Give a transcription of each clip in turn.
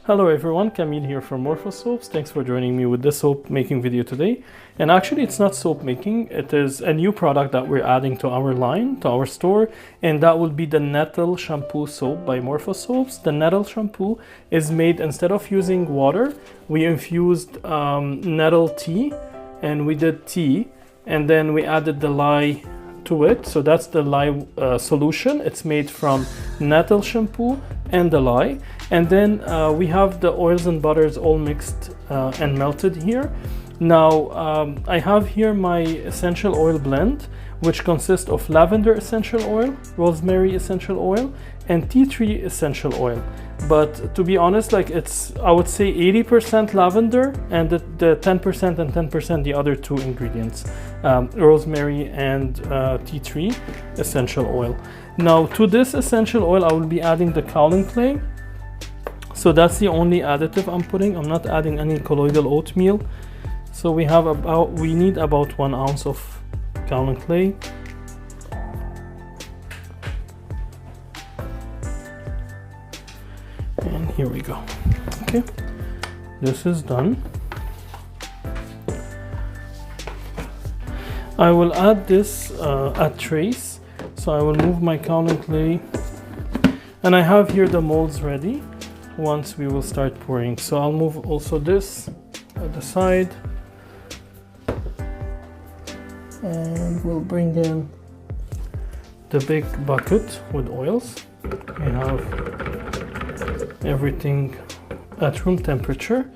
Hello everyone, Camille here from Morfosoaps. Thanks for joining me with this soap making video today. And actually it's not soap making, it is a new product that we're adding to our line, to our store, and that will be the Nettle Shampoo Soap by Morfosoaps. The Nettle Shampoo is made, instead of using water, we infused nettle tea, and we did tea, and then we added the lye to it. So that's the lye solution. It's made from nettle shampoo and the lye, and then we have the oils and butters all mixed and melted here. Now I have here my essential oil blend, which consists of lavender essential oil, rosemary essential oil, and tea tree essential oil. But to be honest, like, it's, I would say 80% lavender, and the 10% and 10% the other two ingredients, rosemary and tea tree essential oil. Now to this essential oil I will be adding the kaolin clay. So that's the only additive I'm putting. I'm not adding any colloidal oatmeal. So we need about 1 ounce of kaolin clay. And here we go. Okay, this is done. I will add this at trace. So I will move my kaolin clay, and I have here the molds ready once we will start pouring. So I'll move also this at the side, and we'll bring in the big bucket with oils. We have everything at room temperature,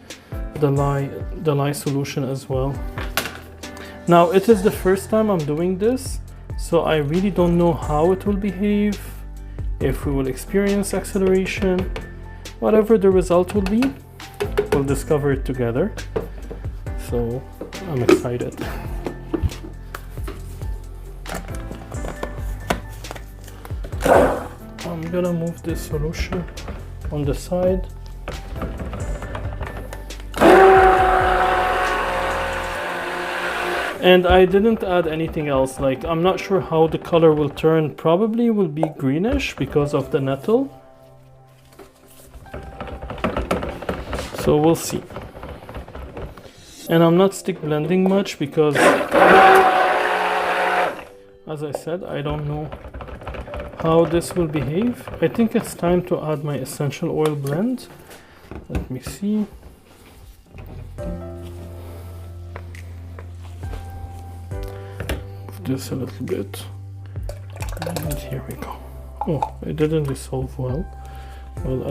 the lye solution as well. Now it is the first time I'm doing this, so I really don't know how it will behave, if we will experience acceleration. Whatever the result will be, we'll discover it together. So I'm excited. I'm gonna move this solution on the side. And I didn't add anything else. Like, I'm not sure how the color will turn. Probably will be greenish because of the nettle. So we'll see. And I'm not stick blending much because, as I said, I don't know how this will behave. I think it's time to add my essential oil blend. Let me see. This a little bit, and here we go. Oh, it didn't dissolve well. Well,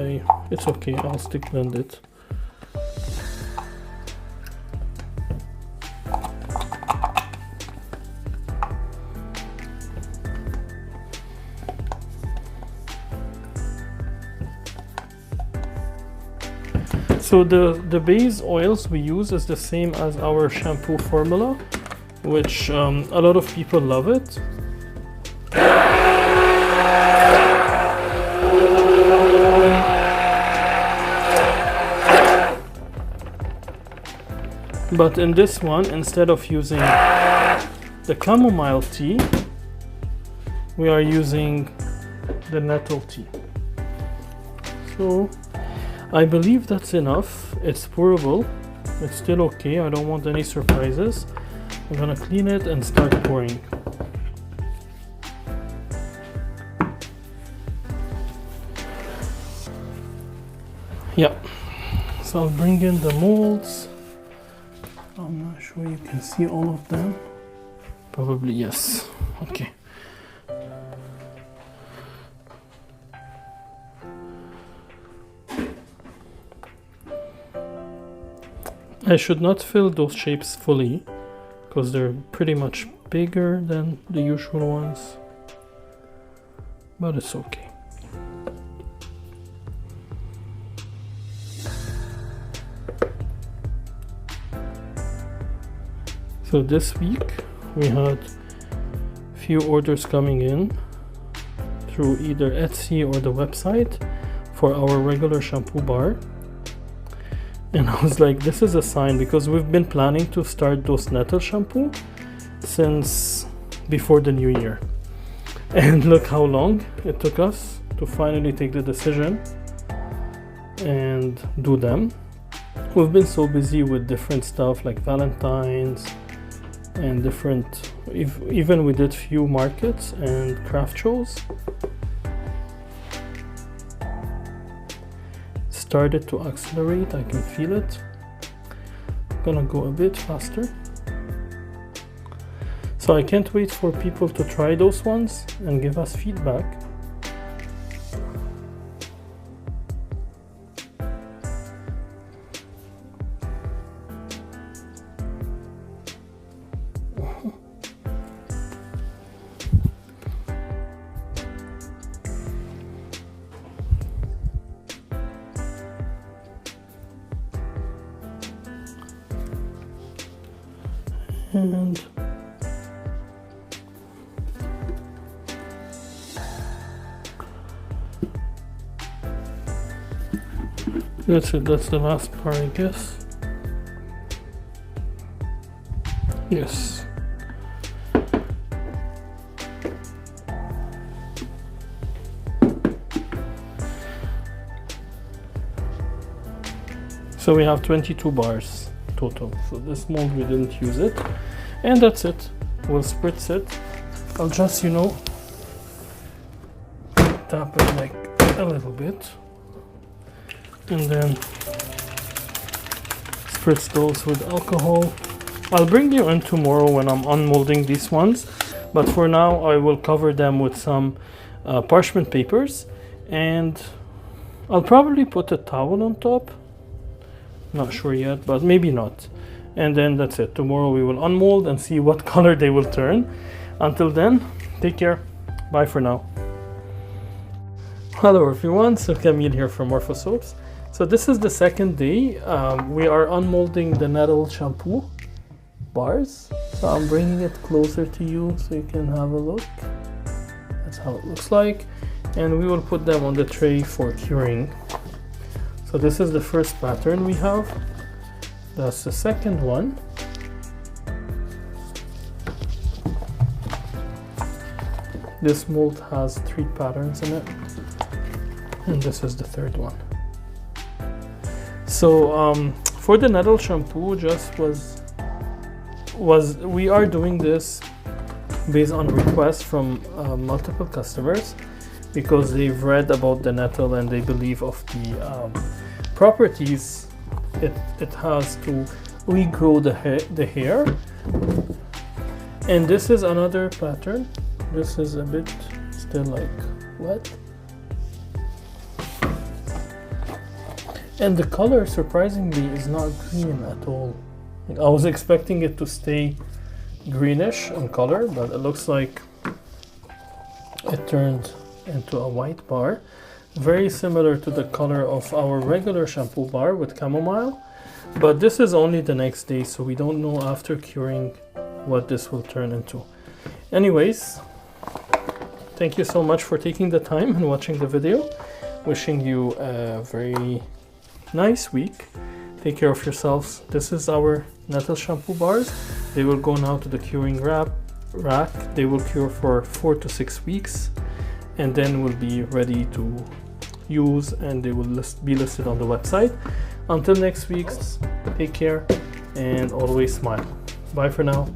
it's okay, I'll stick blend it. So the base oils we use is the same as our shampoo formula, which a lot of people love it. But in this one, instead of using the chamomile tea, we are using the nettle tea. So I believe that's enough. It's pourable. It's still okay. I don't want any surprises. I'm gonna clean it and start pouring. Yeah, so I'll bring in the molds. I'm not sure you can see all of them. Probably yes. Okay. I should not fill those shapes fully, because they're pretty much bigger than the usual ones, but it's okay. So this week we had few orders coming in through either Etsy or the website for our regular shampoo bar. And I was like, this is a sign, because we've been planning to start those nettle shampoo since before the new year. And look how long it took us to finally take the decision. and do them. We've been so busy with different stuff like Valentine's and different, even we did few markets and craft shows. Started to accelerate, I can feel it. I'm gonna go a bit faster. So I can't wait for people to try those ones and give us feedback. And that's it, that's the last part, I guess. Yes. So we have 22 bars total. So this mold we didn't use it. And that's it. We'll spritz it. I'll just, you know, tap it like a little bit. And then spritz those with alcohol. I'll bring you in tomorrow when I'm unmolding these ones. But for now, I will cover them with some parchment papers. And I'll probably put a towel on top. Not sure yet, but maybe not. And then that's it. Tomorrow we will unmold and see what color they will turn. Until then, take care. Bye for now. Hello everyone, so Camille here from Morfosoaps. So this is the second day. We are unmolding the nettle shampoo bars. So I'm bringing it closer to you so you can have a look. That's how it looks like. And we will put them on the tray for curing. So this is the first pattern we have. That's the second one. This mold has 3 patterns in it. And this is the third one. So for the nettle shampoo, just we are doing this based on requests from multiple customers because they've read about the nettle and they believe of the properties it has to regrow the hair. And this is another pattern. This is a bit still like wet. And the color surprisingly is not green at all. I was expecting it to stay greenish in color, but it looks like it turned into a white bar. Very similar to the color of our regular shampoo bar with chamomile, but this is only the next day, so we don't know after curing what this will turn into. Anyways, thank you so much for taking the time and watching the video. Wishing you a very nice week. Take care of yourselves. This is our nettle shampoo bars. They will go now to the curing rack. They will cure for 4 to 6 weeks and then will be ready to use, and they will be listed on the website. Until next week, take care and always smile. Bye for now.